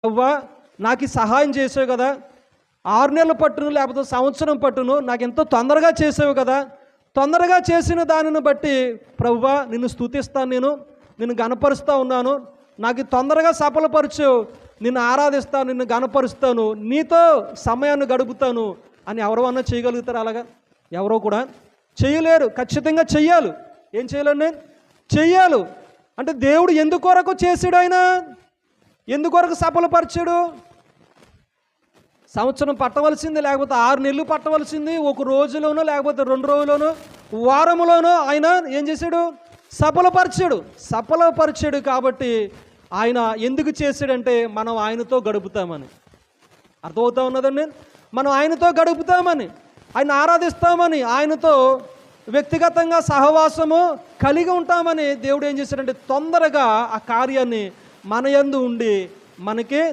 అవ్వా నాకు ఈ సహాయం చేసావు కదా, 6 నెలలు పట్టును లేకపోతే సంవత్సరం పట్టును, నాకు ఎంతో తొందరగా చేసావు కదా, తొందరగా చేసిన దానిని బట్టి ప్రభువా నిన్ను స్తుతిస్తాను, నిన్ను గణపరుస్తూ ఉన్నాను, నాకు తొందరగా సఫలపరచు, నిన్ను ఆరాధిస్తాను, నిన్ను గణపరుస్తాను, నీతో సమయాన్ని గడుపుతాను అని ఎవరన్నా చేయగలుగుతారు? అలాగా ఎవరో కూడా చేయలేరు. ఖచ్చితంగా చెయ్యాలి. ఏం చేయాలండి? చెయ్యాలి. అంటే దేవుడు ఎందుకొరకు చేసాడు? ఆయన ఎందుకొరకు సఫలపరిచాడు? సంవత్సరం పట్టవలసింది, లేకపోతే 6 నెలలు పట్టవలసింది, ఒక రోజులోనో లేకపోతే 2 రోజులోనో వారంలోనో ఆయన ఏం చేశాడు? సఫలపరిచాడు. కాబట్టి ఆయన ఎందుకు చేశాడంటే మనం ఆయనతో గడుపుతామని. అర్థమవుతా ఉన్నదండి? మనం ఆయనతో గడుపుతామని, ఆయన ఆరాధిస్తామని, ఆయనతో వ్యక్తిగతంగా సహవాసము కలిగి ఉంటామని దేవుడు ఏం చేశాడంటే తొందరగా ఆ కార్యాన్ని మన యందు ఉండి మనకి